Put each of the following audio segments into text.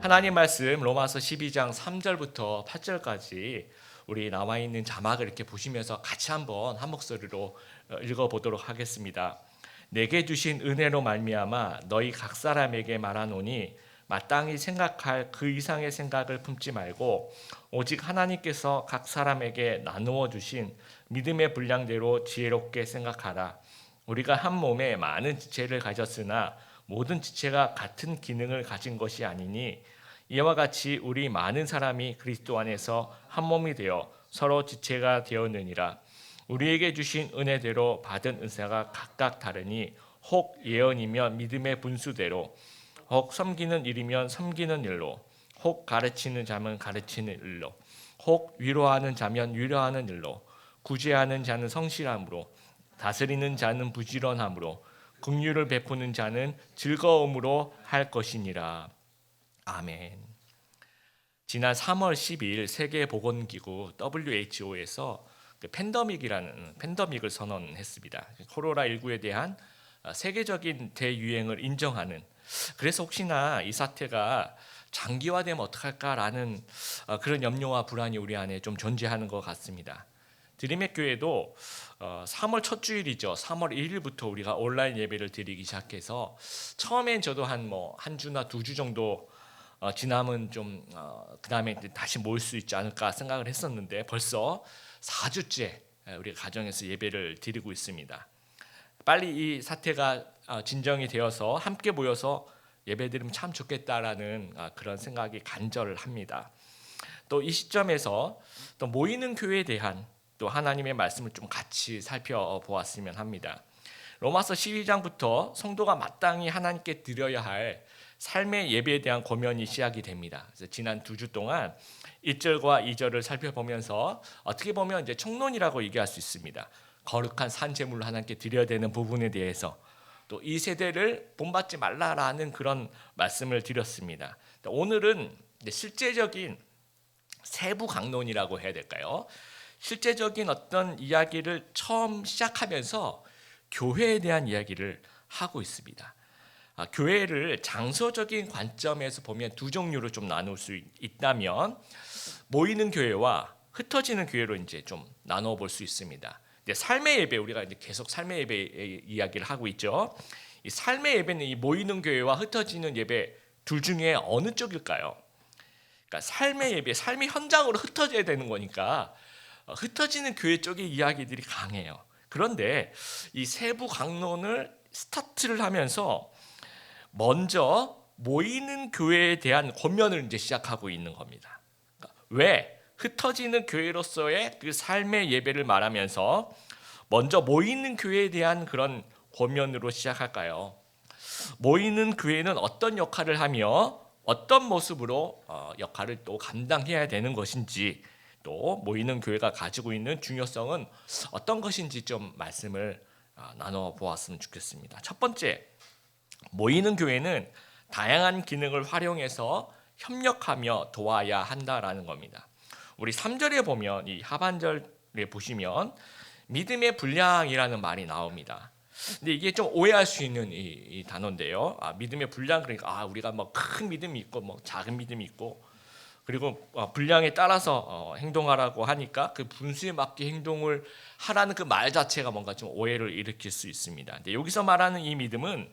하나님 말씀 로마서 12장 3절부터 8절까지 우리 나와 있는 자막을 이렇게 보시면서 같이 한번 한 목소리로 읽어보도록 하겠습니다. 내게 주신 은혜로 말미암아 너희 각 사람에게 말하노니 마땅히 생각할 그 이상의 생각을 품지 말고 오직 하나님께서 각 사람에게 나누어 주신 믿음의 분량대로 지혜롭게 생각하라. 우리가 한 몸에 많은 지체를 가졌으나 모든 지체가 같은 기능을 가진 것이 아니니 이와 같이 우리 많은 사람이 그리스도 안에서 한 몸이 되어 서로 지체가 되었느니라. 우리에게 주신 은혜대로 받은 은사가 각각 다르니 혹 예언이면 믿음의 분수대로, 혹 섬기는 일이면 섬기는 일로, 혹 가르치는 자면 가르치는 일로, 혹 위로하는 자면 위로하는 일로, 구제하는 자는 성실함으로, 다스리는 자는 부지런함으로, 긍휼을 베푸는 자는 즐거움으로 할 것이니라. 아멘. 지난 3월 10일 세계보건기구 WHO에서 팬데믹을 선언했습니다. 코로나19에 대한 세계적인 대유행을 인정하는, 그래서 혹시나 이 사태가 장기화되면 어떡할까라는 그런 염려와 불안이 우리 안에 좀 존재하는 것 같습니다. 드림의 교회도 3월 첫 주일이죠. 3월 1일부터 우리가 온라인 예배를 드리기 시작해서 처음엔 저도 한 주나 두 주 정도 지나면 좀 그다음에 다시 모일 수 있지 않을까 생각을 했었는데 벌써 4주째 우리가 가정에서 예배를 드리고 있습니다. 빨리 이 사태가 진정이 되어서 함께 모여서 예배드리면 참 좋겠다라는 그런 생각이 간절합니다. 또 이 시점에서 또 모이는 교회에 대한 또 하나님의 말씀을 좀 같이 살펴보았으면 합니다. 로마서 12장부터 성도가 마땅히 하나님께 드려야 할 삶의 예배에 대한 고면이 시작이 됩니다. 그래서 지난 2주 동안 1절과 2절을 살펴보면서 어떻게 보면 이제 총론이라고 얘기할 수 있습니다. 거룩한 산제물로 하나님께 드려야 되는 부분에 대해서 또 이 세대를 본받지 말라라는 그런 말씀을 드렸습니다. 오늘은 실제적인 세부 강론이라고 해야 될까요? 실제적인 어떤 이야기를 처음 시작하면서 교회에 대한 이야기를 하고 있습니다. 교회를 장소적인 관점에서 보면 두 종류로 좀 나눌 수 있다면 모이는 교회와 흩어지는 교회로 이제 좀 나눠 볼 수 있습니다. 삶의 예배, 우리가 이제 계속 삶의 예배 이야기를 하고 있죠. 이 삶의 예배는 이 모이는 교회와 흩어지는 예배 둘 중에 어느 쪽일까요? 그러니까 삶의 예배, 삶의 현장으로 흩어져야 되는 거니까 흩어지는 교회 쪽의 이야기들이 강해요. 그런데 이 세부 강론을 스타트를 하면서 먼저 모이는 교회에 대한 권면을 이제 시작하고 있는 겁니다. 그러니까 왜 흩어지는 교회로서의 그 삶의 예배를 말하면서 먼저 모이는 교회에 대한 그런 권면으로 시작할까요? 모이는 교회는 어떤 역할을 하며 어떤 모습으로 역할을 또 감당해야 되는 것인지, 또 모이는 교회가 가지고 있는 중요성은 어떤 것인지 좀 말씀을 나눠 보았으면 좋겠습니다. 첫 번째, 모이는 교회는 다양한 기능을 활용해서 협력하며 도와야 한다라는 겁니다. 우리 3절에 보면, 이 하반절에 보시면 믿음의 분량이라는 말이 나옵니다. 근데 이게 좀 오해할 수 있는 이 단어인데요. 믿음의 분량, 그러니까 우리가 뭐 큰 믿음이 있고 뭐 작은 믿음이 있고, 그리고 분량에 따라서 행동하라고 하니까 그 분수에 맞게 행동을 하라는 그 말 자체가 뭔가 좀 오해를 일으킬 수 있습니다. 근데 여기서 말하는 이 믿음은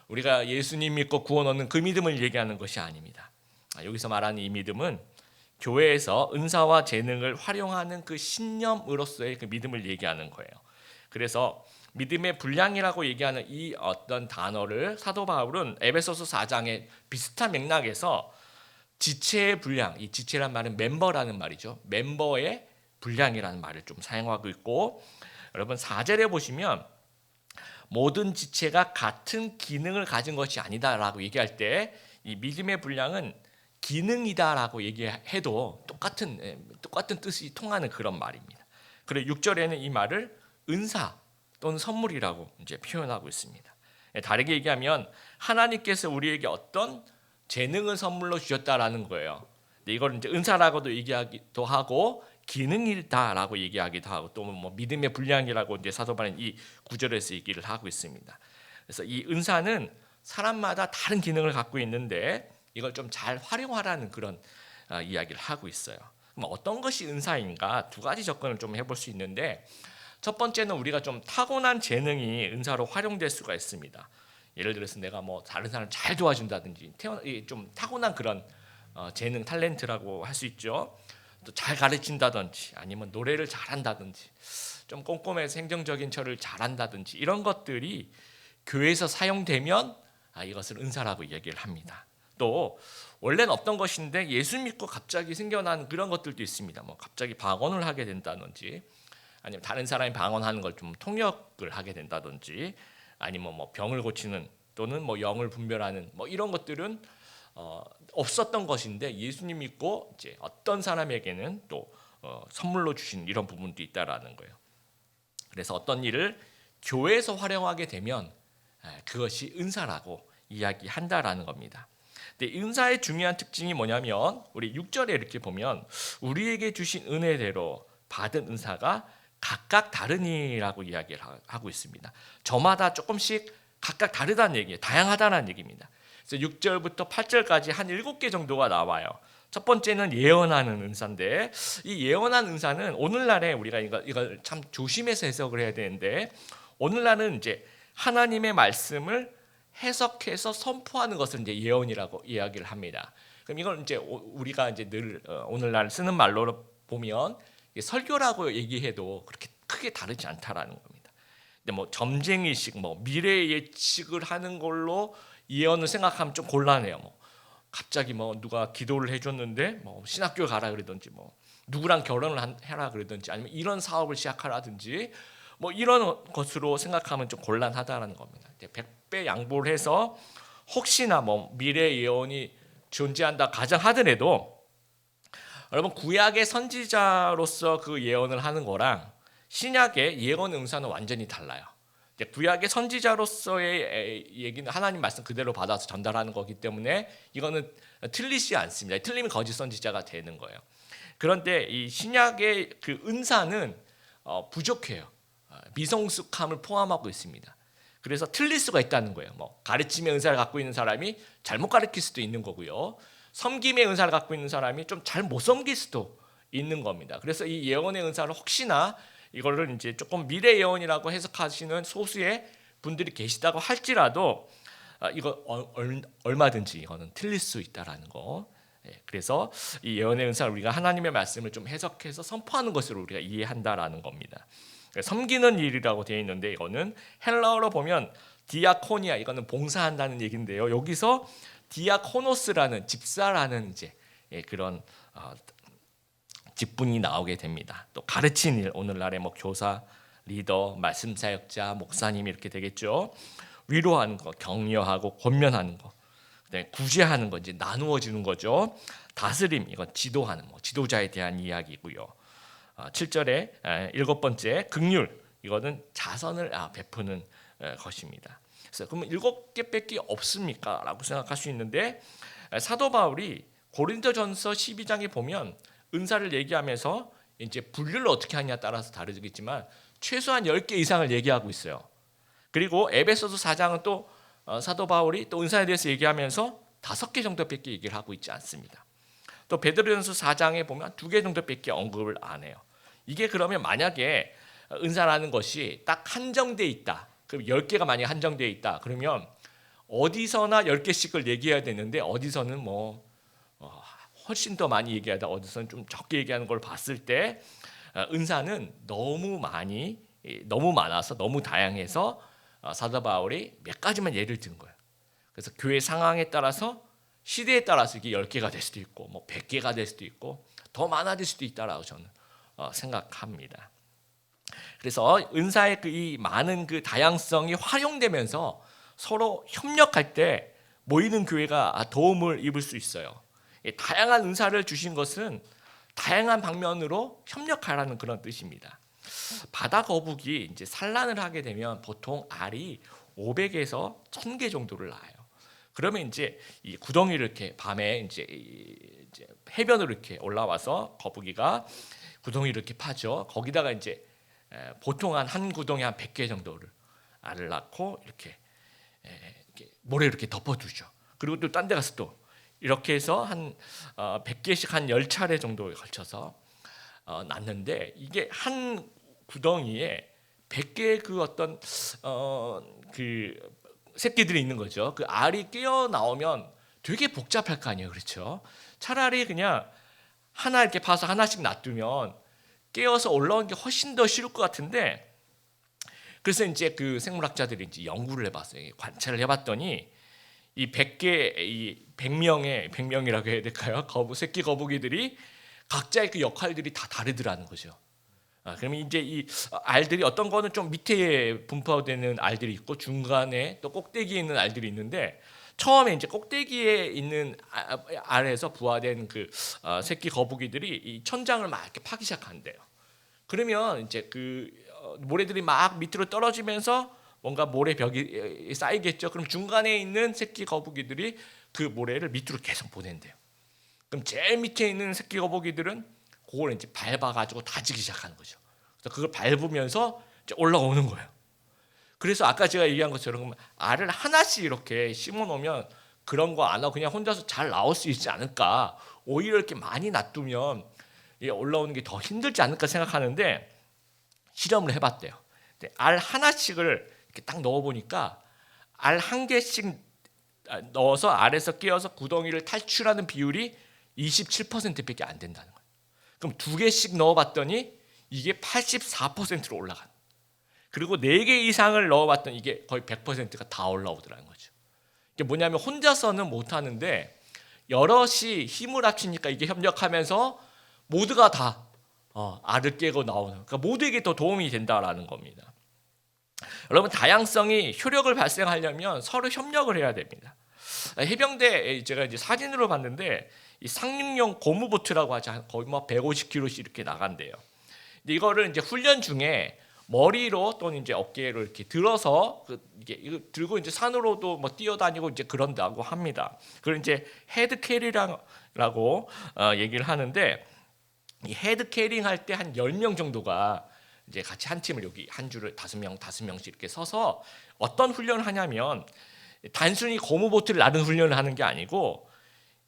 우리가 예수님 믿고 구원 얻는 그 믿음을 얘기하는 것이 아닙니다. 여기서 말하는 이 믿음은 교회에서 은사와 재능을 활용하는 그 신념으로서의 그 믿음을 얘기하는 거예요. 그래서 믿음의 분량이라고 얘기하는 이 어떤 단어를 사도 바울은 에베소서 4장의 비슷한 맥락에서 지체의 분량, 이 지체란 말은 멤버라는 말이죠. 멤버의 분량이라는 말을 좀 사용하고 있고, 여러분 4절에 보시면 모든 지체가 같은 기능을 가진 것이 아니다라고 얘기할 때 이 믿음의 분량은 기능이다라고 얘기해도 똑같은 뜻이 통하는 그런 말입니다. 그리고 6절에는 이 말을 은사 또는 선물이라고 이제 표현하고 있습니다. 다르게 얘기하면 하나님께서 우리에게 어떤 재능을 선물로 주셨다라는 거예요. 근데 이걸 이제 은사라고도 얘기하기도 하고 기능이다라고 얘기하기도 하고, 또 뭐 믿음의 분량이라고 이제 사도 바울은 이 구절에서 얘기를 하고 있습니다. 그래서 이 은사는 사람마다 다른 기능을 갖고 있는데 이걸 좀 잘 활용하라는 그런 이야기를 하고 있어요. 그럼 어떤 것이 은사인가 두 가지 접근을 좀 해볼 수 있는데, 첫 번째는 우리가 좀 타고난 재능이 은사로 활용될 수가 있습니다. 예를 들어서 내가 뭐 다른 사람 잘 도와준다든지 좀 타고난 그런 재능, 탤런트라고 할 수 있죠. 또 잘 가르친다든지 아니면 노래를 잘한다든지 좀 꼼꼼해서 행정적인 처리를 잘한다든지 이런 것들이 교회에서 사용되면 이것을 은사라고 얘기를 합니다. 또 원래는 없던 것인데 예수 믿고 갑자기 생겨난 그런 것들도 있습니다. 뭐 갑자기 방언을 하게 된다든지 아니면 다른 사람이 방언하는 걸 좀 통역을 하게 된다든지 아니면 뭐 병을 고치는 또는 뭐 영을 분별하는 뭐 이런 것들은 없었던 것인데 예수님 믿고 이제 어떤 사람에게는 또 선물로 주신 이런 부분도 있다라는 거예요. 그래서 어떤 일을 교회에서 활용하게 되면 그것이 은사라고 이야기한다라는 겁니다. 근데 은사의 중요한 특징이 뭐냐면 우리 6절에 이렇게 보면 우리에게 주신 은혜대로 받은 은사가 각각 다르니라고 이야기를 하고 있습니다. 저마다 조금씩 각각 다르다는 얘기예요. 다양하다는 얘기입니다. 그래서 6절부터 8절까지 한 7개 정도가 나와요. 첫 번째는 예언하는 은사인데 이 예언한 은사는 오늘날에 우리가 이걸 참 조심해서 해석을 해야 되는데 오늘날은 이제 하나님의 말씀을 해석해서 선포하는 것을 이제 예언이라고 이야기를 합니다. 그럼 이걸 이제 우리가 이제 늘 오늘날 쓰는 말로 보면 설교라고 얘기해도 그렇게 크게 다르지 않다라는 겁니다. 근데 뭐 점쟁이식, 뭐 미래 예측을 하는 걸로 예언을 생각하면 좀 곤란해요. 뭐 갑자기 뭐 누가 기도를 해줬는데 뭐 신학교 가라 그러든지 뭐 누구랑 결혼을 해라 그러든지 아니면 이런 사업을 시작하라든지 뭐 이런 것으로 생각하면 좀 곤란하다라는 겁니다. 백배 양보를 해서 혹시나 뭐 미래 예언이 존재한다 가정하더라도 여러분 구약의 선지자로서 그 예언을 하는 거랑 신약의 예언 응사는 완전히 달라요. 구약의 선지자로서의 얘기는 하나님 말씀 그대로 받아서 전달하는 거기 때문에 이거는 틀리지 않습니다. 틀리면 거짓 선지자가 되는 거예요. 그런데 이 신약의 그 은사는 부족해요. 미성숙함을 포함하고 있습니다. 그래서 틀릴 수가 있다는 거예요. 뭐 가르침의 은사를 갖고 있는 사람이 잘못 가르칠 수도 있는 거고요. 섬김의 은사를 갖고 있는 사람이 좀 잘 못 섬길 수도 있는 겁니다. 그래서 이 예언의 은사를 혹시나 이거를 이제 조금 미래 예언이라고 해석하시는 소수의 분들이 계시다고 할지라도 이거 얼마든지 이거는 틀릴 수 있다라는 거. 그래서 이 예언의 은사를 우리가 하나님의 말씀을 좀 해석해서 선포하는 것으로 우리가 이해한다라는 겁니다. 섬기는 일이라고 되어 있는데 이거는 헬라어로 보면 디아코니아 이거는 봉사한다는 얘기인데요. 여기서 디아코노스라는 집사라는 이제 그런 직분이 나오게 됩니다. 또 가르치는 일 오늘날의 뭐 교사, 리더, 말씀 사역자, 목사님 이렇게 되겠죠. 위로하는 거, 격려하고 권면하는 거, 그다음에 구제하는 거 이제 나누어 주는 거죠. 다스림 이건 지도하는 뭐 지도자에 대한 이야기고요. 7절에 일곱 번째 긍휼 이거는 자선을 베푸는 것입니다. 그래서 그러면 7개밖에 없습니까? 라고 생각할 수 있는데 사도 바울이 고린도전서 12장에 보면 은사를 얘기하면서 이제 분류를 어떻게 하느냐에 따라서 다르겠지만 최소한 10개 이상을 얘기하고 있어요. 그리고 에베소서 4장은 또 사도 바울이 또 은사에 대해서 얘기하면서 5개 정도밖에 얘기를 하고 있지 않습니다. 또 베드로전서 4장에 보면 2개 정도밖에 언급을 안 해요. 이게 그러면 만약에 은사라는 것이 딱 한정돼 있다. 그럼 10개가 만약에 한정돼 있다. 그러면 어디서나 10개씩을 얘기해야 되는데 어디서는 뭐 훨씬 더 많이 얘기하다 어디서는 좀 적게 얘기하는 걸 봤을 때 은사는 너무 많아서 너무 다양해서 사도 바울이 몇 가지만 예를 든 거예요. 그래서 교회 상황에 따라서 시대에 따라서 이게 10개가 될 수도 있고 뭐 100개가 될 수도 있고 더 많아질 수도 있다라고 저는 생각합니다. 그래서 은사의 이 많은 그 다양성이 활용되면서 서로 협력할 때 모이는 교회가 도움을 입을 수 있어요. 다양한 은사를 주신 것은 다양한 방면으로 협력하라는 그런 뜻입니다. 바다 거북이 이제 산란을 하게 되면 보통 알이 500에서 1000개 정도를 낳아요. 그러면 이제 이 구덩이를 이렇게 밤에 이제 해변으로 이렇게 올라와서 거북이가 구덩이를 이렇게 파죠. 거기다가 이제 보통 한 구덩이 한 100개 정도를 알을 낳고 이렇게 모래 이렇게 덮어두죠. 그리고 또 딴 데 가서 또 이렇게 해서 한 100개씩 한 10차례 정도에 걸쳐서 낳는데 이게 한 구덩이에 100개의 그 어떤 그 새끼들이 있는 거죠. 그 알이 깨어 나오면 되게 복잡할 거 아니에요, 그렇죠? 차라리 그냥 하나 이렇게 파서 하나씩 놔두면 깨어서 올라오는 게 훨씬 더 쉬울 것 같은데, 그래서 이제 그 생물학자들이 이제 연구를 해봤어요. 관찰을 해봤더니 이 100개, 이 100명이라고 해야 될까요? 새끼 거북이들이 각자의 그 역할들이 다 다르더라는 거죠. 그러면 이제 이 알들이 어떤 거는 좀 밑에 분포되는 알들이 있고 중간에 또 꼭대기에 있는 알들이 있는데, 처음에 이제 꼭대기에 있는 알에서 부화된 그 새끼 거북이들이 이 천장을 막 이렇게 파기 시작한대요. 그러면 이제 그 모래들이 막 밑으로 떨어지면서 뭔가 모래벽이 쌓이겠죠. 그럼 중간에 있는 새끼 거북이들이 그 모래를 밑으로 계속 보낸대요. 그럼 제일 밑에 있는 새끼 거북이들은 그걸 이제 밟아가지고 다지기 시작하는 거죠. 그래서 그걸 밟으면서 이제 올라오는 거예요. 그래서 아까 제가 얘기한 것처럼 알을 하나씩 이렇게 심어 놓으면 그런 거 안 하고 그냥 혼자서 잘 나올 수 있지 않을까. 오히려 이렇게 많이 놔두면 올라오는 게 더 힘들지 않을까 생각하는데, 실험을 해봤대요. 알 하나씩을 이렇게 딱 넣어보니까 알 한 개씩 넣어서 알에서 끼어서 구덩이를 탈출하는 비율이 27%밖에 안 된다는 거예요. 그럼 두 개씩 넣어봤더니 이게 84%로 올라가는. 그리고 4개 이상을 넣어봤더니 이게 거의 100%가 다 올라오더라는 거죠. 이게 뭐냐면 혼자서는 못하는데 여럿이 힘을 합치니까 이게 협력하면서 모두가 다 알을 깨고 나오는, 그러니까 모두에게 더 도움이 된다라는 겁니다. 여러분, 다양성이 효력을 발생하려면 서로 협력을 해야 됩니다. 해병대 제가 이제 사진으로 봤는데 이 상륙용 고무보트라고 하죠. 거의 뭐 150km씩 이렇게 나간대요. 근데 이거를 이제 훈련 중에 머리로 또는 이제 어깨로 이렇게 들어서 이게 이거 들고 이제 산으로도 뭐 뛰어다니고 이제 그런다고 합니다. 그걸 이제 헤드 캐리라고 얘기를 하는데, 이 헤드 캐링 할 때 한 10명 정도가 이제 같이 한 팀을 여기 한 줄을 5명씩 이렇게 서서 어떤 훈련을 하냐면, 단순히 고무보트를 나르는 훈련을 하는 게 아니고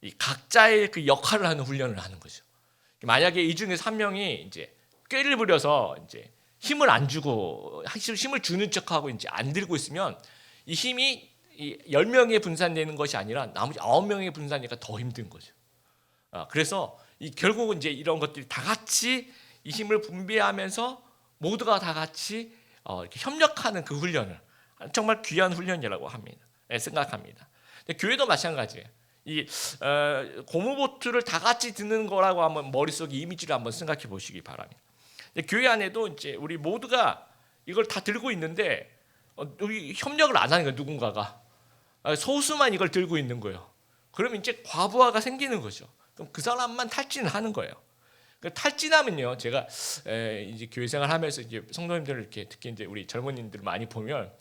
이 각자의 그 역할을 하는 훈련을 하는 거죠. 만약에 이 중에 3명이 이제 꾀를 부려서 이제 힘을 안 주고 힘을 주는 척하고 이제 안 들고 있으면 이 힘이 이 10명에 분산되는 것이 아니라 나머지 9명에 분산되니까 더 힘든 거죠. 그래서 결국은 이제 이런 것들이 다 같이 이 힘을 분배하면서 모두가 다 같이 이렇게 협력하는 그 훈련을 정말 귀한 훈련이라고 합니다. 생각합니다. 근데 교회도 마찬가지예요. 이 고무보트를 다 같이 드는 거라고 한번 머릿속에 이미지를 한번 생각해 보시기 바랍니다. 교회 안에도 이제 우리 모두가 이걸 다 들고 있는데 우리 협력을 안 하는 거예요. 누군가가 소수만 이걸 들고 있는 거예요. 그러면 이제 과부하가 생기는 거죠. 그럼 그 사람만 탈진을 하는 거예요. 탈진하면요, 제가 이제 교회 생활하면서 이제 성도님들을 이렇게 특히 이제 우리 젊은이들 많이 보면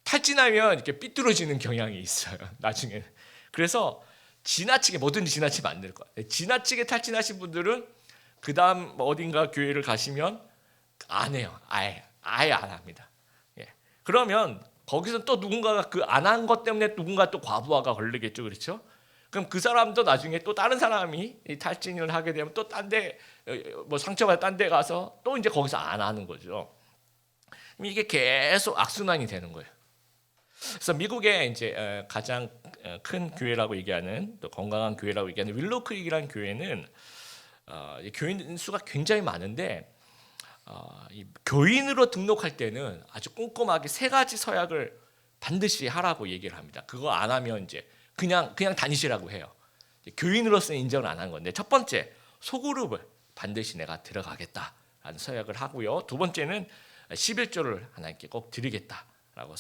탈진하면 이렇게 삐뚤어지는 경향이 있어요. 나중에. 그래서 지나치게 뭐든지 지나치면 안 될 거예요. 지나치게 탈진하신 분들은 그 다음 어딘가 교회를 가시면 안 해요. 아예 안 합니다. 예. 그러면 거기서 또 누군가가 그 안 한 것 때문에 누군가 또 과부하가 걸리겠죠, 그렇죠? 그럼 그 사람도 나중에 또 다른 사람이 탈진을 하게 되면 또 딴 데 뭐 상처받아 딴 데 가서 또 이제 거기서 안 하는 거죠. 이게 계속 악순환이 되는 거예요. 그래서 미국의 이제 가장 큰 교회라고 얘기하는, 또 건강한 교회라고 얘기하는 윌로우 크릭이라는 교회는 교인 수가 굉장히 많은데 이 교인으로 등록할 때는 아주 꼼꼼하게 3가지 서약을 반드시 하라고 얘기를 합니다. 그거 안 하면 이제 그냥 다니시라고 해요. 교인으로서는 인정을 안 한 건데, 첫 번째, 소그룹을 반드시 내가 들어가겠다라는 서약을 하고요. 두 번째는 11조를 하나님께 꼭 드리겠다라고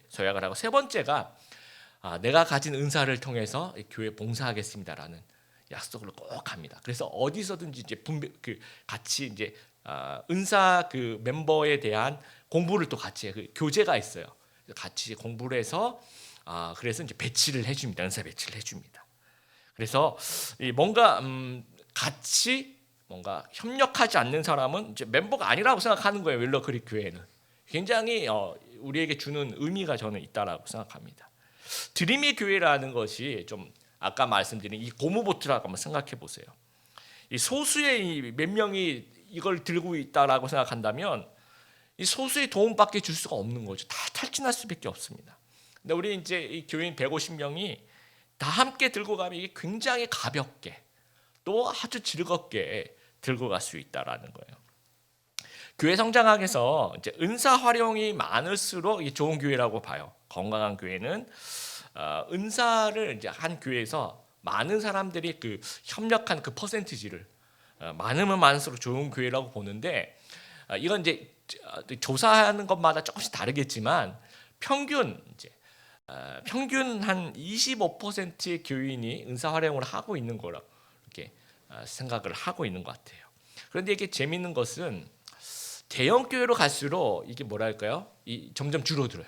서약을 하고, 세 번째가 내가 가진 은사를 통해서 교회 봉사하겠습니다라는 약속을 꼭 합니다. 그래서 어디서든지 이제 같이 이제 은사 그 멤버에 대한 공부를 또 같이 그 교재가 있어요. 같이 공부를 해서 그래서 이제 배치를 해줍니다. 은사 배치를 해줍니다. 그래서 뭔가 같이 뭔가 협력하지 않는 사람은 이제 멤버가 아니라고 생각하는 거예요. 윌로우 크릭 교회는 굉장히 우리에게 주는 의미가 저는 있다라고 생각합니다. 드림의 교회라는 것이 좀 아까 말씀드린 이 고무보트라고 한번 생각해 보세요. 이 소수의 몇 명이 이걸 들고 있다라고 생각한다면 이 소수의 도움밖에 줄 수가 없는 거죠. 다 탈진할 수밖에 없습니다. 근데 우리 이제 이 교인 150명이 다 함께 들고 가면 이게 굉장히 가볍게 또 아주 즐겁게 들고 갈 수 있다라는 거예요. 교회 성장하기 위해서 이제 은사 활용이 많을수록 좋은 교회라고 봐요. 건강한 교회는 은사를 이제 한 교회에서 많은 사람들이 그 협력한 그 퍼센티지를 많으면 많을수록 좋은 교회라고 보는데, 이건 이제 조사하는 것마다 조금씩 다르겠지만 평균 한 25%의 교인이 은사 활용을 하고 있는 거라 이렇게 생각을 하고 있는 것 같아요. 그런데 이게 재미있는 것은 대형 교회로 갈수록 이게 뭐랄까요? 점점 줄어들어요.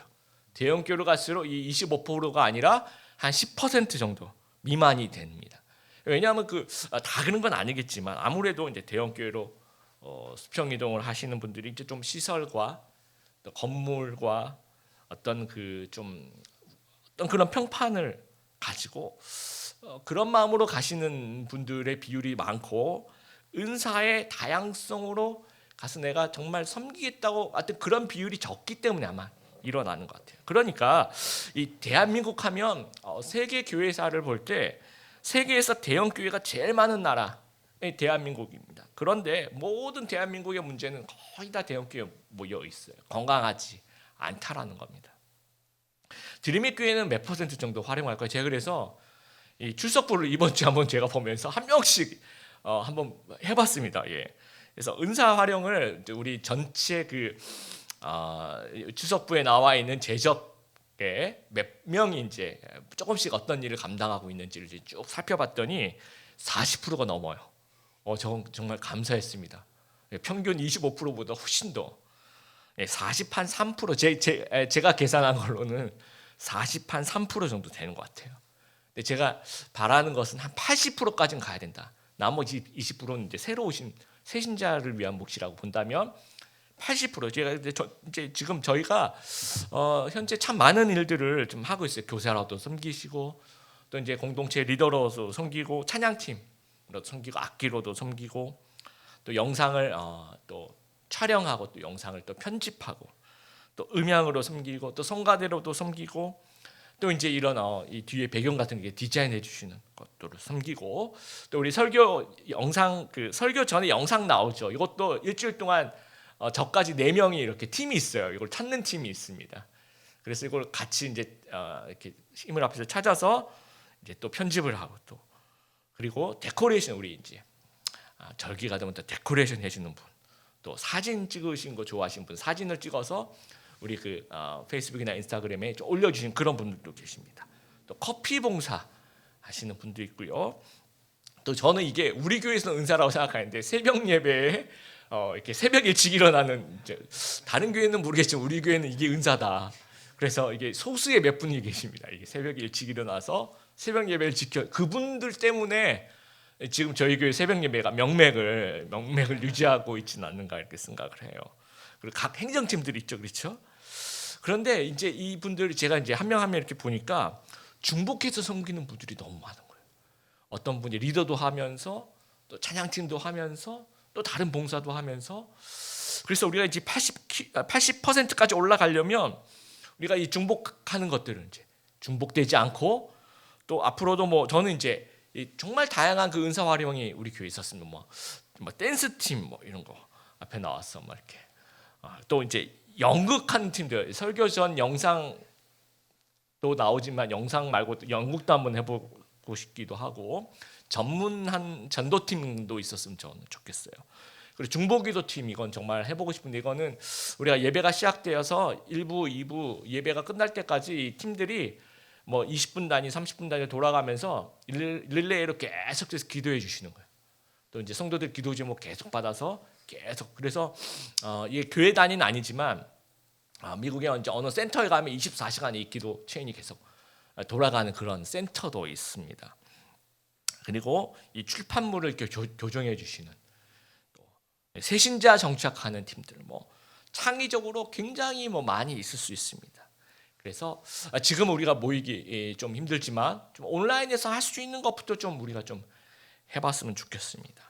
대형 교회로 갈수록 이 25%가 아니라 한 10% 정도 미만이 됩니다. 왜냐하면 다 그런 건 아니겠지만 아무래도 이제 대형 교회로 수평 이동을 하시는 분들이 이제 좀 시설과 또 건물과 어떤 그런 평판을 가지고 그런 마음으로 가시는 분들의 비율이 많고, 은사의 다양성으로 가서 내가 정말 섬기겠다고 하여튼 그런 비율이 적기 때문에 아마 일어나는 것 같아요. 그러니까 이 대한민국 하면 세계 교회사를 볼 때 세계에서 대형 교회가 제일 많은 나라 대한민국입니다. 그런데 모든 대한민국의 문제는 거의 다 대형 교회에 모여 있어요. 건강하지 않다라는 겁니다. 드림의 교회는 몇 퍼센트 정도 활용할 거예요? 제가 그래서 이 출석부를 이번 주에 한번 제가 보면서 한 명씩 한번 해봤습니다. 예. 그래서 은사 활용을 우리 전체 출석부에 나와 있는 제적에 몇 명이 이제 조금씩 어떤 일을 감당하고 있는지를 이제 쭉 살펴봤더니 40%가 넘어요. 정말 감사했습니다. 평균 25%보다 훨씬 더 40 한 3% 제가 계산한 걸로는 40 한 3% 정도 되는 것 같아요. 근데 제가 바라는 것은 한 80%까지는 가야 된다. 나머지 20%는 이제 새로 오신 새신자를 위한 몫이라고 본다면 80% 제가 이제 지금 저희가 현재 참 많은 일들을 좀 하고 있어요. 교사로도 섬기시고 또 이제 공동체 리더로서 섬기고 찬양팀으로 섬기고 악기로도 섬기고 또 영상을 또 촬영하고 또 영상을 또 편집하고 또 음향으로 섬기고 또 성가대로도 섬기고 또 이제 이런 이 뒤에 배경 같은 게 디자인해 주시는 것들을 섬기고 또 우리 설교 영상 설교 전에 영상 나오죠. 이것도 일주일 동안 저까지 4명이 이렇게 팀이 있어요. 이걸 찾는 팀이 있습니다. 그래서 이걸 같이 이제 이렇게 힘을 앞에서 찾아서 이제 또 편집을 하고 또 그리고 데코레이션 우리 이제 절기가 되면 또 데코레이션 해주는 분, 또 사진 찍으신 거 좋아하시는 분 사진을 찍어서 우리 페이스북이나 인스타그램에 올려주신 그런 분들도 계십니다. 또 커피 봉사 하시는 분도 있고요. 또 저는 이게 우리 교회에서는 은사라고 생각하는데 새벽 예배에 이렇게 새벽 일찍 일어나는 다른 교회는 모르겠지만 우리 교회는 이게 은사다. 그래서 이게 소수의 몇 분이 계십니다. 이게 새벽 일찍 일어나서 새벽 예배를 지켜 그분들 때문에 지금 저희 교회 새벽 예배가 명맥을 유지하고 있지는 않는가 이렇게 생각을 해요. 그리고 각 행정팀들이 있죠, 그렇죠? 그런데 이제 이분들 제가 이제 한 명 한 명 이렇게 보니까 중복해서 섬기는 분들이 너무 많은 거예요. 어떤 분이 리더도 하면서 또 찬양팀도 하면서 또 다른 봉사도 하면서 그래서 우리가 이제 80%까지 올라가려면 우리가 이 중복하는 것들은 이제 중복되지 않고 또 앞으로도 저는 이제 정말 다양한 그 은사 활용이 우리 교회에 있었으면 뭐 댄스 팀 이런 거 앞에 나왔어 이렇게 또 이제 연극하는 팀들 설교 전 영상도 나오지만 영상 말고 연극도 한번 해보고 싶기도 하고 전문한 전도팀도 있었으면 저는 좋겠어요. 그리고 중보기도 팀 이건 정말 해보고 싶은데 이거는 우리가 예배가 시작되어서 1부, 2부 예배가 끝날 때까지 이 팀들이 20분 단위, 30분 단위 돌아가면서 릴레이로 계속해서 기도해 주시는 거예요. 또 이제 성도들 기도 제목 계속 받아서 계속 그래서 이게 교회 단위는 아니지만 미국에 이제 어느 센터에 가면 24시간 이 기도 체인이 계속 돌아가는 그런 센터도 있습니다. 그리고 이 출판물을 이렇게 교정해 주시는 또 새신자 정착하는 팀들 창의적으로 굉장히 많이 있을 수 있습니다. 그래서 지금 우리가 모이기 좀 힘들지만 좀 온라인에서 할 수 있는 것부터 좀 우리가 좀 해봤으면 좋겠습니다.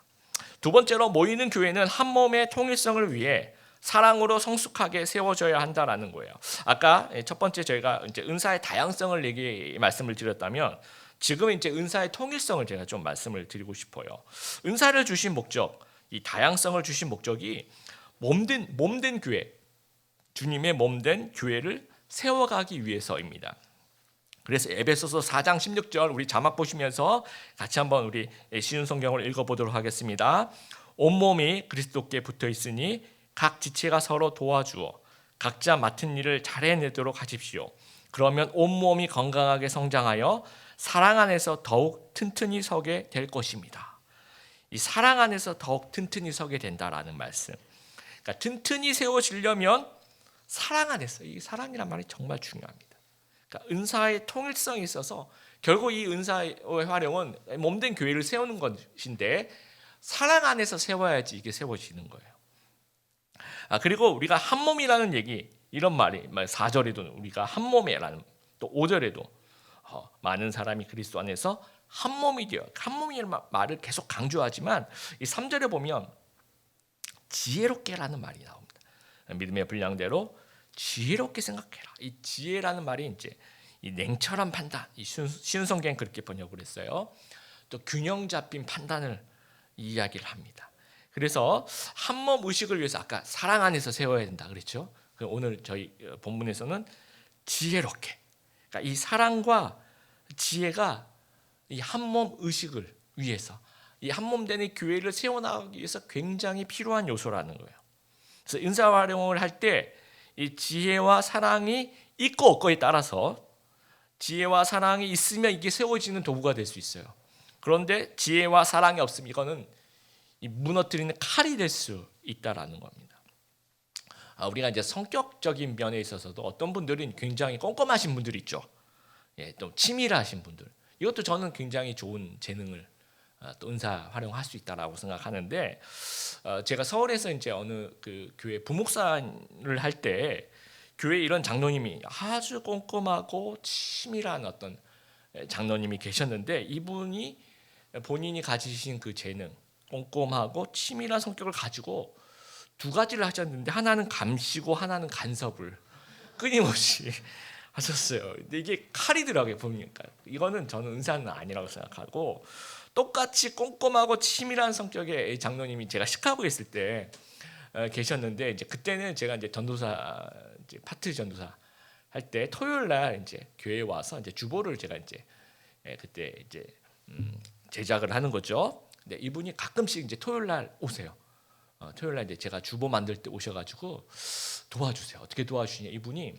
두 번째로 모이는 교회는 한 몸의 통일성을 위해 사랑으로 성숙하게 세워져야 한다라는 거예요. 아까 첫 번째 저희가 이제 은사의 다양성을 말씀을 드렸다면 지금 이제 은사의 통일성을 제가 좀 말씀을 드리고 싶어요. 은사를 주신 목적, 이 다양성을 주신 목적이 몸된 교회, 주님의 몸된 교회를 세워가기 위해서입니다. 그래서 에베소서 4장 16절 우리 자막 보시면서 같이 한번 우리 쉬운 성경을 읽어보도록 하겠습니다. 온몸이 그리스도께 붙어 있으니 각 지체가 서로 도와주어 각자 맡은 일을 잘 해내도록 하십시오. 그러면 온몸이 건강하게 성장하여 사랑 안에서 더욱 튼튼히 서게 될 것입니다. 이 사랑 안에서 더욱 튼튼히 서게 된다라는 말씀. 그러니까 튼튼히 세워지려면 사랑 안에서, 이 사랑이란 말이 정말 중요합니다. 그러니까 은사의 통일성이 있어서 결국 이 은사의 활용은 몸된 교회를 세우는 것인데 사랑 안에서 세워야지 이게 세워지는 거예요. 그리고 우리가 한 몸이라는 얘기, 이런 말이 4절에도 우리가 한 몸이라는, 또 5절에도 많은 사람이 그리스도 안에서 한 몸이 되어, 한 몸이라는 말을 계속 강조하지만 이 3절에 보면 지혜롭게라는 말이 나옵니다. 믿음의 분량대로 지혜롭게 생각해라. 이 지혜라는 말이 이제 이 냉철한 판단, 이 쉬운 성경 그렇게 번역을 했어요. 또 균형 잡힌 판단을 이야기를 합니다. 그래서 한 몸 의식을 위해서 아까 사랑 안에서 세워야 된다 그랬죠. 오늘 저희 본문에서는 지혜롭게, 그러니까 이 사랑과 지혜가 이 한 몸 의식을 위해서, 이 한 몸 되는 교회를 세워나가기 위해서 굉장히 필요한 요소라는 거예요. 그래서 은사 활용을 할 때 이 지혜와 사랑이 있고 없고에 따라서, 지혜와 사랑이 있으면 이게 세워지는 도구가 될 수 있어요. 그런데 지혜와 사랑이 없으면 이거는 이 무너뜨리는 칼이 될 수 있다라는 겁니다. 우리가 이제 성격적인 면에 있어서도 어떤 분들은 굉장히 꼼꼼하신 분들이 있죠. 또 치밀하신 분들. 이것도 저는 굉장히 좋은 재능을 또 은사 활용할 수 있다라고 생각하는데, 제가 서울에서 이제 어느 그 교회 부목사를 할 때 교회 이런 장로님이 아주 꼼꼼하고 치밀한 어떤 장로님이 계셨는데, 이분이 본인이 가지신 그 재능, 꼼꼼하고 치밀한 성격을 가지고 두 가지를 하셨는데, 하나는 감시고 하나는 간섭을 끊임없이 하셨어요. 근데 이게 칼이더라고요. 보니까 이거는 저는 은사는 아니라고 생각하고, 똑같이 꼼꼼하고 치밀한 성격의 장로님이 제가 시카고에 있을 때 계셨는데, 이제 그때는 제가 이제 전도사, 이제 파트 전도사 할 때 토요일 날 이제 교회에 와서 이제 주보를 제가 이제 그때 이제 제작을 하는 거죠. 근데 이분이 가끔씩 이제 토요일 날 오세요. 토요일 날 이제 제가 주보 만들 때 오셔가지고 도와주세요. 어떻게 도와주시냐? 이분이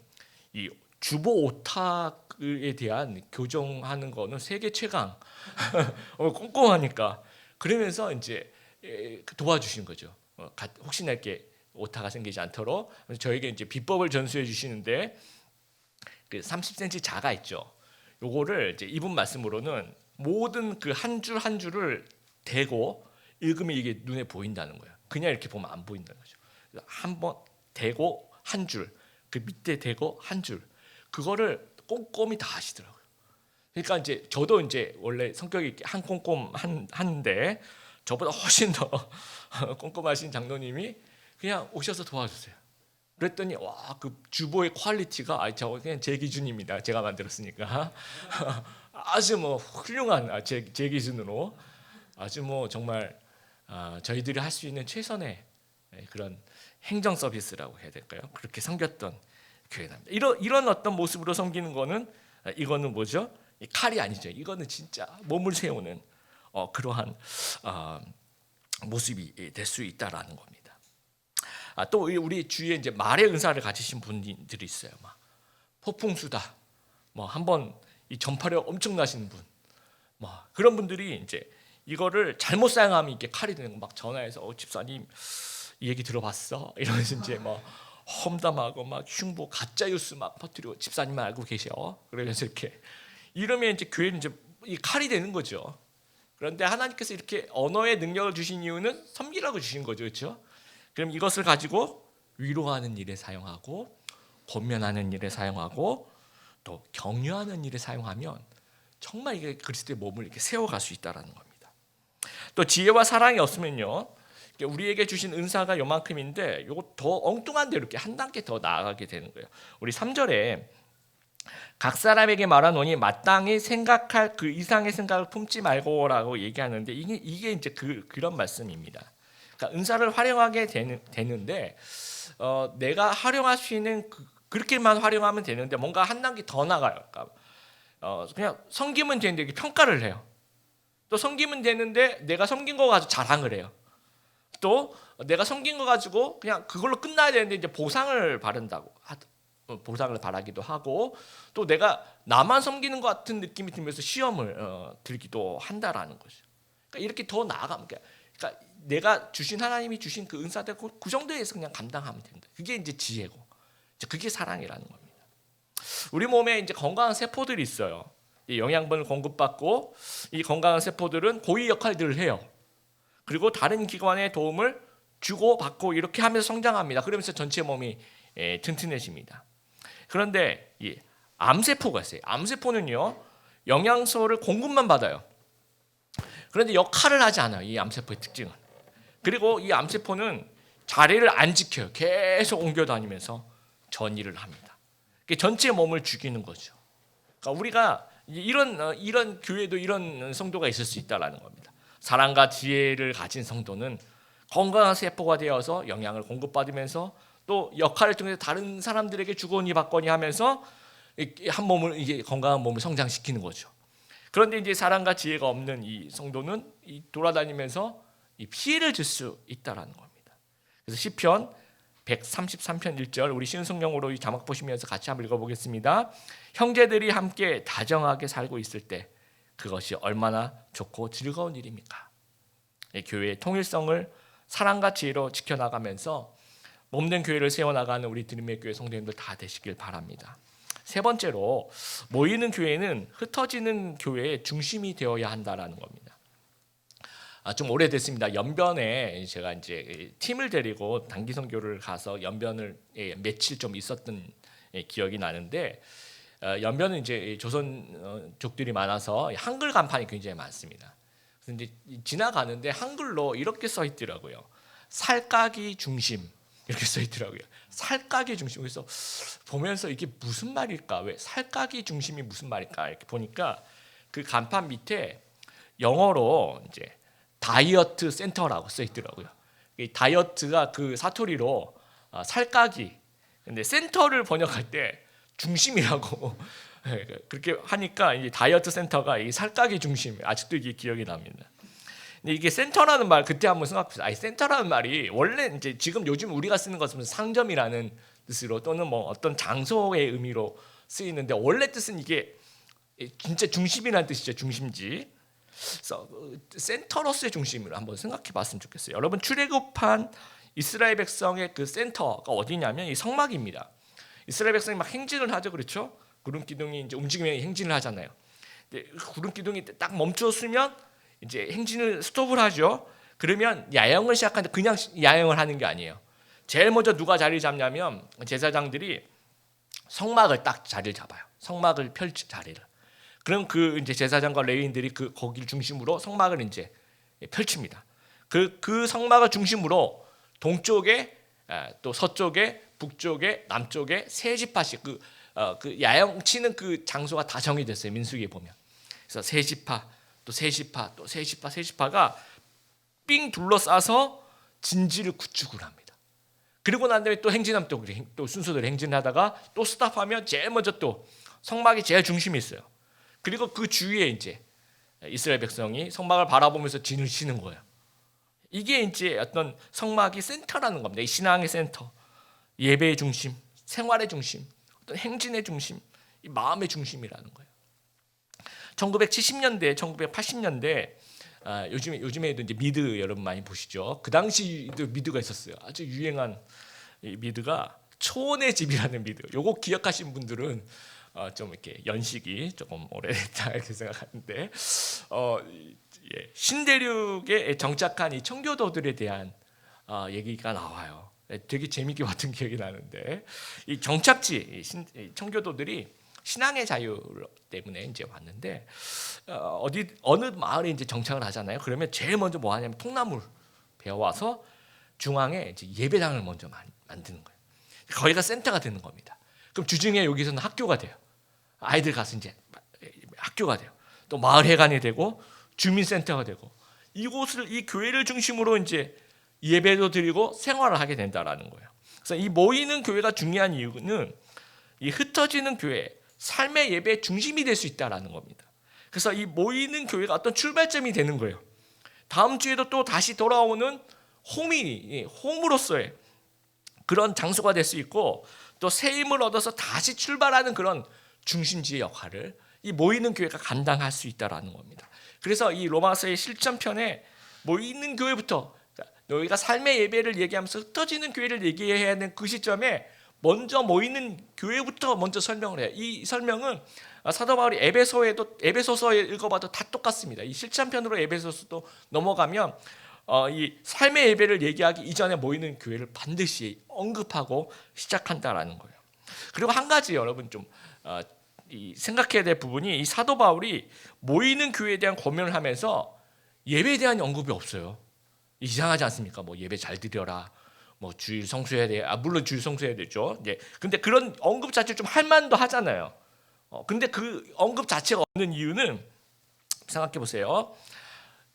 이 주보 오탁에 대한 교정하는 거는 세계 최강. 꼼꼼하니까. 그러면서 이제 도와주신 거죠. 혹시나 이렇게 오타가 생기지 않도록 저에게 이제 비법을 전수해 주시는데, 그 30cm 자가 있죠. 요거를 이제 이분 말씀으로는 모든 그 한 줄 한 줄을 대고 읽으면 이게 눈에 보인다는 거예요. 그냥 이렇게 보면 안 보인다는 거죠. 한번 대고 한 줄, 그 밑에 대고 한 줄, 그거를 꼼꼼히 다 하시더라고요. 그러니까 이제 저도 이제 원래 성격이 한 꼼꼼한데 저보다 훨씬 더 꼼꼼하신 장로님이 그냥 오셔서 도와주세요. 그랬더니 와, 그 주보의 퀄리티가 저 그냥 제 기준입니다. 제가 만들었으니까 아주 뭐 훌륭한, 제 기준으로 아주 뭐 정말 저희들이 할 수 있는 최선의 그런 행정 서비스라고 해야 될까요? 그렇게 섬겼던 교회랍니다. 이런 어떤 모습으로 섬기는 거는, 이거는 뭐죠? 칼이 아니죠. 이거는 진짜 몸을 세우는 그러한 모습이 될 수 있다라는 겁니다. 또 우리 주위에 이제 말의 은사를 가지신 분들이 있어요. 막 폭풍수다, 뭐 한번 이 전파력 엄청나신 분, 뭐 그런 분들이 이제 이거를 잘못 사용하면 이게 칼이 되는 거, 막 전화해서 집사님 이 얘기 들어봤어? 이러면서 이제 뭐 험담하고 막 흉보 가짜 뉴스 막 퍼뜨리고, 집사님만 알고 계셔. 그러면서 이렇게 이러면 이제 교회는 이제 이 칼이 되는 거죠. 그런데 하나님께서 이렇게 언어의 능력을 주신 이유는 섬기라고 주신 거죠, 그렇죠? 그럼 이것을 가지고 위로하는 일에 사용하고, 권면하는 일에 사용하고, 또 격려하는 일에 사용하면 정말 이게 그리스도의 몸을 이렇게 세워갈 수 있다라는 겁니다. 또 지혜와 사랑이 없으면요, 우리에게 주신 은사가 요만큼인데 요거 더 엉뚱한 대로 이렇게 한 단계 더 나아가게 되는 거예요. 우리 3절에 각 사람에게 말하노니 마땅히 생각할 그 이상의 생각을 품지 말고라고 얘기하는데 이게 이제 그런 말씀입니다. 그러니까 은사를 활용하게 되는데 내가 활용할 수 있는 그렇게만 활용하면 되는데 뭔가 한 단계 더 나가요. 그러니까 그냥 섬기면 되는데 평가를 해요. 또 섬기면 되는데 내가 섬긴 거 가지고 자랑을 해요. 또 내가 섬긴 거 가지고 그냥 그걸로 끝나야 되는데 이제 보상을 바라기도 하고, 또 내가 나만 섬기는 것 같은 느낌이 들면서 시험을 들기도 한다라는 거죠. 그러니까 이렇게 더 나아가면, 그러니까 내가 주신 하나님이 주신 그 은사들 그 정도에서 그냥 감당하면 된다. 그게 이제 지혜고, 이제 그게 사랑이라는 겁니다. 우리 몸에 이제 건강한 세포들이 있어요. 이 영양분을 공급받고 이 건강한 세포들은 고위 역할들을 해요. 그리고 다른 기관의 도움을 주고 받고 이렇게 하면서 성장합니다. 그러면서 전체 몸이 튼튼해집니다. 그런데 이 암세포가 있어요. 암세포는요, 영양소를 공급만 받아요. 그런데 역할을 하지 않아요. 이 암세포의 특징은. 그리고 이 암세포는 자리를 안 지켜요. 계속 옮겨 다니면서 전이를 합니다. 전체 몸을 죽이는 거죠. 그러니까 우리가 이런 교회도 이런 성도가 있을 수 있다라는 겁니다. 사랑과 지혜를 가진 성도는 건강한 세포가 되어서 영양을 공급받으면서 또 역할을 통해서 다른 사람들에게 주거니 받거니 하면서 한 몸을, 이게 건강한 몸을 성장시키는 거죠. 그런데 이제 사랑과 지혜가 없는 이 성도는 돌아다니면서 피해를 줄 수 있다라는 겁니다. 그래서 시편 133편 1절, 우리 쉬운 성경으로 이 자막 보시면서 같이 한번 읽어보겠습니다. 형제들이 함께 다정하게 살고 있을 때 그것이 얼마나 좋고 즐거운 일입니까? 교회의 통일성을 사랑과 지혜로 지켜나가면서 몸된 교회를 세워나가는 우리 드림의 교회 성도님들 다 되시길 바랍니다. 세 번째로, 모이는 교회는 흩어지는 교회의 중심이 되어야 한다라는 겁니다. 좀 오래됐습니다. 연변에 제가 이제 팀을 데리고 단기 선교를 가서 연변을 며칠 좀 있었던 기억이 나는데, 연변은 이제 조선족들이 많아서 한글 간판이 굉장히 많습니다. 그런데 지나가는데 한글로 이렇게 써 있더라고요. 살까기 중심, 이렇게 써 있더라고요. 살까기 중심. 그래서 보면서 이게 무슨 말일까? 왜 살까기 중심이 무슨 말일까? 이렇게 보니까 그 간판 밑에 영어로 이제 다이어트 센터라고 써 있더라고요. 이 다이어트가 그 사투리로 살까기. 근데 센터를 번역할 때 중심이라고 그렇게 하니까 이 다이어트 센터가 이 살까기 중심. 아직도 이게 기억이 납니다. 근데 이게 센터라는 말 그때 한번 생각해보세요. 센터라는 말이 원래 이제 지금 요즘 우리가 쓰는 것은 상점이라는 뜻으로 또는 뭐 어떤 장소의 의미로 쓰이는데, 원래 뜻은 이게 진짜 중심이라는 뜻이죠. 중심지. 그래서 센터로서의 중심을 한번 생각해봤으면 좋겠어요. 여러분, 출애굽한 이스라엘 백성의 그 센터가 어디냐면 이 성막입니다. 이스라엘 백성이 막 행진을 하죠, 그렇죠? 구름 기둥이 이제 움직이면 행진을 하잖아요. 근데 구름 기둥이 딱 멈췄으면 이제 행진을 스톱을 하죠. 그러면 야영을 시작하는데 그냥 야영을 하는 게 아니에요. 제일 먼저 누가 자리를 잡냐면 제사장들이 성막을 딱 자리를 잡아요. 성막을 펼칠 자리를. 그럼 그 이제 제사장과 레위인들이 그 거기를 중심으로 성막을 이제 펼칩니다. 그 성막을 중심으로 동쪽에 또 서쪽에 북쪽에 남쪽에 세 지파씩 그 야영 치는 그 장소가 다 정해졌어요. 민수기에 보면. 그래서 세 지파 또 세 지파 또 세 지파 세 지파가 삥 둘러싸서 진지를 구축을 합니다. 그리고 난 다음에 또 행진하면 또 순서대로 행진하다가 또 스탑하면 제일 먼저 또 성막이 제일 중심에 있어요. 그리고 그 주위에 이제 이스라엘 백성이 성막을 바라보면서 진을 치는 거예요. 이게 이제 어떤 성막이 센터라는 겁니다. 이 신앙의 센터, 예배의 중심, 생활의 중심, 어떤 행진의 중심, 이 마음의 중심이라는 거예요. 1970년대, 1980년대 요즘에도 이제 미드 여러분 많이 보시죠. 그 당시도 미드가 있었어요. 아주 유행한 이 미드가 초원의 집이라는 미드. 요거 기억하신 분들은 좀 이렇게 연식이 조금 오래됐다 이렇게 생각하는데, 신대륙에 정착한 이 청교도들에 대한 얘기가 나와요. 되게 재밌게 봤던 기억이 나는데, 이 정착지 이 청교도들이 신앙의 자유 때문에 이제 왔는데 어느 마을에 이제 정착을 하잖아요. 그러면 제일 먼저 뭐 하냐면 통나무를 베어와서 중앙에 이제 예배당을 먼저 만드는 거예요. 거기가 센터가 되는 겁니다. 그럼 주중에 여기서는 학교가 돼요. 아이들 가서 이제 학교가 돼요. 또 마을 회관이 되고 주민센터가 되고 이 교회를 중심으로 이제 예배도 드리고 생활을 하게 된다라는 거예요. 그래서 이 모이는 교회가 중요한 이유는 이 흩어지는 교회, 삶의 예배의 중심이 될 수 있다라는 겁니다. 그래서 이 모이는 교회가 어떤 출발점이 되는 거예요. 다음 주에도 또 다시 돌아오는 홈으로서의 그런 장소가 될 수 있고 또 새 힘을 얻어서 다시 출발하는 그런 중심지의 역할을 이 모이는 교회가 감당할 수 있다라는 겁니다. 그래서 이 로마서의 실천편에 모이는 교회부터 너희가 삶의 예배를 얘기하면서 흩어지는 교회를 얘기해야 하는 그 시점에 먼저 모이는 교회부터 먼저 설명을 해요. 이 설명은 사도 바울이 에베소서에 읽어봐도 다 똑같습니다. 이 실천편으로 에베소서도 넘어가면 이 삶의 예배를 얘기하기 이전에 모이는 교회를 반드시 언급하고 시작한다라는 거예요. 그리고 한 가지 여러분 좀 생각해야 될 부분이 이 사도 바울이 모이는 교회에 대한 고민을 하면서 예배에 대한 언급이 없어요. 이상하지 않습니까? 뭐 예배 잘 드려라. 뭐 주일 성수해야 돼. 물론 주일 성수해야 되죠. 이제 근데 그런 언급 자체 좀 할 만도 하잖아요. 근데 그 언급 자체가 없는 이유는 생각해 보세요.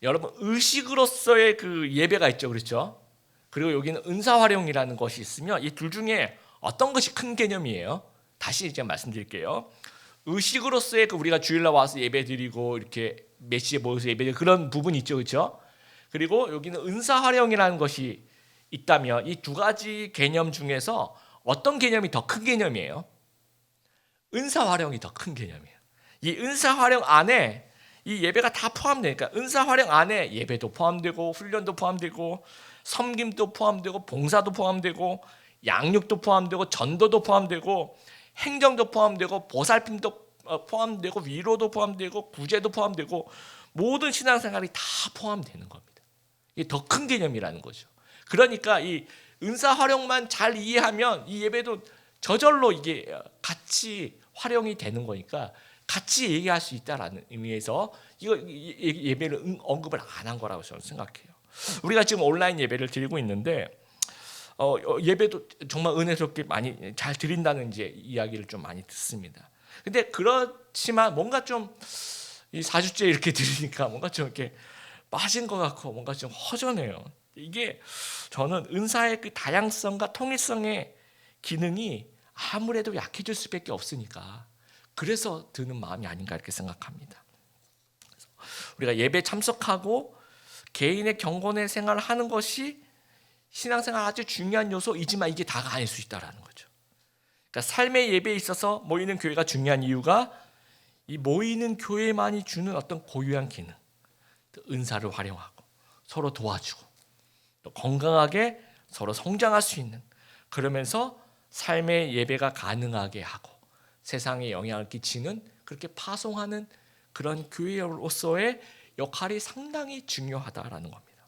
여러분 의식으로서의 그 예배가 있죠, 그렇죠? 그리고 여기는 은사활용이라는 것이 있으면 이 둘 중에 어떤 것이 큰 개념이에요? 다시 이제 말씀드릴게요. 의식으로서의 그 우리가 주일날 와서 예배드리고 이렇게 메시지에 모여서 예배드리고 그런 부분이 있죠, 그렇죠? 그리고 여기는 은사활용이라는 것이 있다면 이 두 가지 개념 중에서 어떤 개념이 더 큰 개념이에요? 은사활용이 더 큰 개념이에요. 이 은사활용 안에 이 예배가 다 포함되니까 은사활용 안에 예배도 포함되고 훈련도 포함되고 섬김도 포함되고 봉사도 포함되고 양육도 포함되고 전도도 포함되고 행정도 포함되고 보살핌도 포함되고 위로도 포함되고 구제도 포함되고 모든 신앙생활이 다 포함되는 겁니다. 이게 더 큰 개념이라는 거죠. 그러니까 이 은사 활용만 잘 이해하면 이 예배도 저절로 이게 같이 활용이 되는 거니까 같이 얘기할 수 있다라는 의미에서 이거 예배를 언급을 안 한 거라고 저는 생각해요. 우리가 지금 온라인 예배를 드리고 있는데 예배도 정말 은혜롭게 많이 잘 드린다는 이제 이야기를 좀 많이 듣습니다. 근데 그렇지만 뭔가 좀 이 4주째 이렇게 드리니까 뭔가 좀 이렇게 빠진 것 같고 뭔가 좀 허전해요. 이게 저는 은사의 그 다양성과 통일성의 기능이 아무래도 약해질 수밖에 없으니까 그래서 드는 마음이 아닌가 이렇게 생각합니다. 우리가 예배 참석하고 개인의 경건의 생활을 하는 것이 신앙생활 아주 중요한 요소이지만 이게 다가 아닐 수 있다라는 거죠. 그러니까 삶의 예배에 있어서 모이는 교회가 중요한 이유가 이 모이는 교회만이 주는 어떤 고유한 기능, 은사를 활용하고 서로 도와주고 또 건강하게 서로 성장할 수 있는 그러면서 삶의 예배가 가능하게 하고 세상에 영향을 끼치는 그렇게 파송하는 그런 교회로서의 역할이 상당히 중요하다라는 겁니다.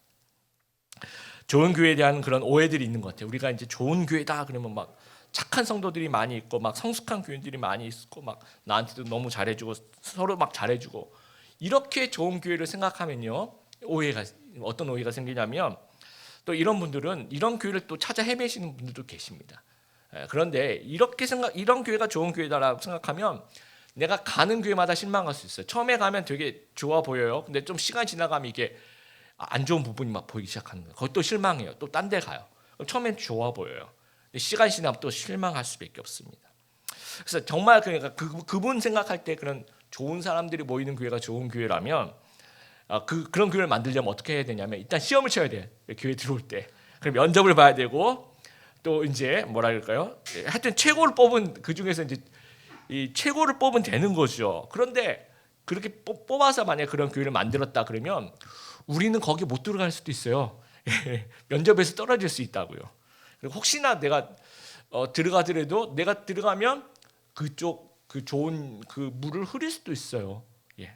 좋은 교회에 대한 그런 오해들이 있는 것 같아요. 우리가 이제 좋은 교회다 그러면 막 착한 성도들이 많이 있고 막 성숙한 교인들이 많이 있고 막 나한테도 너무 잘해주고 서로 막 잘해주고 이렇게 좋은 교회를 생각하면요 어떤 오해가 생기냐면 또 이런 분들은 이런 교회를 또 찾아 헤매시는 분들도 계십니다. 그런데 이런 교회가 좋은 교회다라고 생각하면 내가 가는 교회마다 실망할 수 있어요. 처음에 가면 되게 좋아 보여요. 근데 좀 시간 지나가면 이게 안 좋은 부분이 막 보이기 시작하는 거예요. 거기 또 실망해요. 또 딴 데 가요. 처음엔 좋아 보여요. 근데 시간 지나면 또 실망할 수밖에 없습니다. 그래서 정말 그러니까 그분 생각할 때 그런 좋은 사람들이 모이는 교회가 좋은 교회라면 그런 교회를 만들려면 어떻게 해야 되냐면 일단 시험을 쳐야 돼요. 교회 들어올 때. 그럼 면접을 봐야 되고 또 이제 뭐라 그럴까요? 하여튼 최고를 뽑은 그 중에서 이제 이 최고를 뽑으면 되는 거죠. 그런데 그렇게 뽑아서 만약 그런 교회를 만들었다 그러면 우리는 거기 못 들어갈 수도 있어요. 면접에서 떨어질 수 있다고요. 그리고 혹시나 내가 들어가더라도 내가 들어가면 그쪽 그 좋은 그 물을 흐릴 수도 있어요. 예.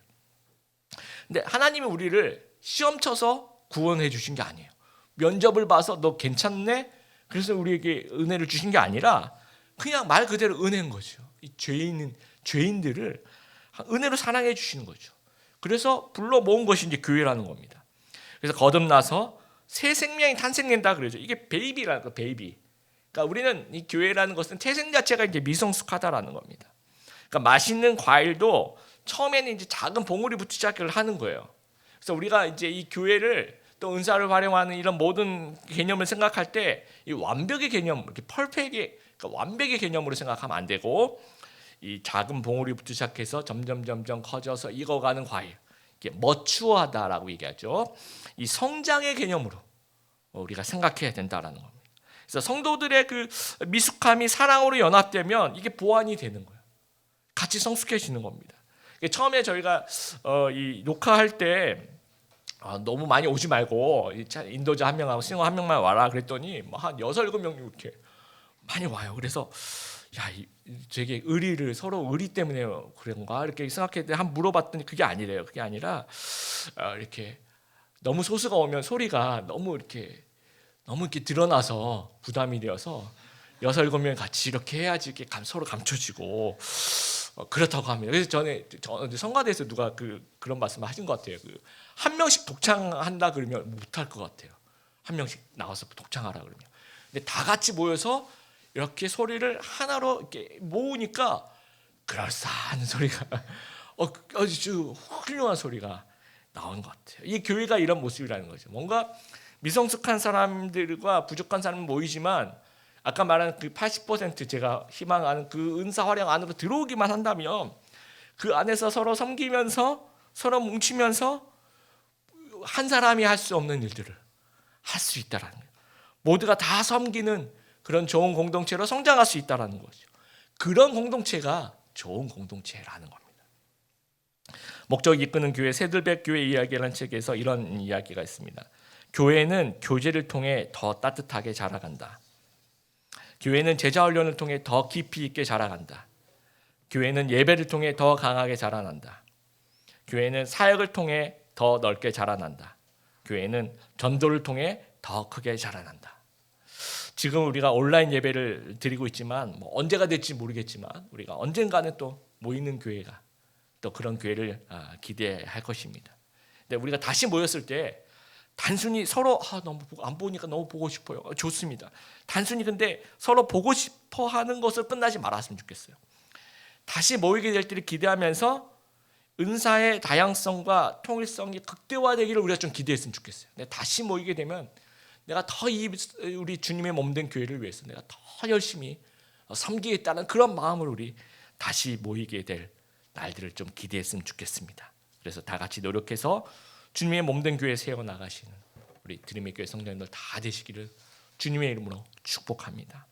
근데 하나님이 우리를 시험 쳐서 구원해 주신 게 아니에요. 면접을 봐서 너 괜찮네? 그래서 우리에게 은혜를 주신 게 아니라 그냥 말 그대로 은혜인 거죠. 이 죄 있는 죄인들을 은혜로 사랑해 주시는 거죠. 그래서 불러 모은 것이 이제 교회라는 겁니다. 그래서 거듭나서 새 생명이 탄생된다 그러죠. 이게 베이비라는 거, 베이비. 그러니까 우리는 이 교회라는 것은 태생 자체가 이제 미성숙하다라는 겁니다. 그러니까 맛있는 과일도 처음에는 이제 작은 봉우리부터 시작을 하는 거예요. 그래서 우리가 이제 이 교회를 또 은사를 활용하는 이런 모든 개념을 생각할 때 이 완벽의 개념, 이렇게 펄펙의 그러니까 완벽의 개념으로 생각하면 안 되고 이 작은 봉우리부터 시작해서 점점 커져서 익어가는 과일, 이게 머추어하다라고 얘기하죠. 이 성장의 개념으로 우리가 생각해야 된다라는 겁니다. 그래서 성도들의 그 미숙함이 사랑으로 연합되면 이게 보완이 되는 거예요. 같이 성숙해지는 겁니다. 처음에 저희가 이 녹화할 때 너무 많이 오지 말고 인도자 한 명하고 싱어 한 명만 와라 그랬더니 한 6, 7명이 이렇게 많이 와요. 그래서 야, 되게 의리를 서로 의리 때문에 그런가 이렇게 생각했는데 한번 물어봤더니 그게 아니래요. 그게 아니라 이렇게 너무 소수가 오면 소리가 너무 이렇게 드러나서 부담이 되어서 6, 7명 같이 이렇게 해야지 이렇게 서로 감춰지고 그렇다고 합니다. 그래서 전에 성가대에서 누가 그런 말씀을 하신 것 같아요. 한 명씩 독창한다 그러면 못할 것 같아요. 한 명씩 나와서 독창하라 그러면. 근데 다 같이 모여서 이렇게 소리를 하나로 이렇게 모으니까 그럴싸한 소리가 아주 훌륭한 소리가 나오는 것 같아요. 이 교회가 이런 모습이라는 거죠. 뭔가 미성숙한 사람들과 부족한 사람은 모이지만 아까 말한 그 80% 제가 희망하는 그 은사 활용 안으로 들어오기만 한다면 그 안에서 서로 섬기면서 서로 뭉치면서 한 사람이 할 수 없는 일들을 할 수 있다라는 거예요. 모두가 다 섬기는 그런 좋은 공동체로 성장할 수 있다라는 거죠. 그런 공동체가 좋은 공동체라는 겁니다. 목적 이끄는 교회 새들백 교회 이야기라는 책에서 이런 이야기가 있습니다. 교회는 교제를 통해 더 따뜻하게 자라간다. 교회는 제자 훈련을 통해 더 깊이 있게 자라간다. 교회는 예배를 통해 더 강하게 자라난다. 교회는 사역을 통해 더 넓게 자라난다. 교회는 전도를 통해 더 크게 자라난다. 지금 우리가 온라인 예배를 드리고 있지만 언제가 될지 모르겠지만 우리가 언젠가는 또 모이는 교회가 또 그런 교회를 기대할 것입니다. 근데 우리가 다시 모였을 때 단순히 서로 너무 안 보니까 너무 보고 싶어요. 좋습니다. 단순히 근데 서로 보고 싶어 하는 것을 끝나지 말았으면 좋겠어요. 다시 모이게 될 때를 기대하면서 은사의 다양성과 통일성이 극대화되기를 우리가 좀 기대했으면 좋겠어요. 근데 다시 모이게 되면 내가 더 우리 주님의 몸된 교회를 위해서 내가 더 열심히 섬기겠다는 그런 마음을 우리 다시 모이게 될 날들을 좀 기대했으면 좋겠습니다. 그래서 다 같이 노력해서 주님의 몸된 교회 세워 나가시는 우리 드림의 교회 성도님들 다 되시기를 주님의 이름으로 축복합니다.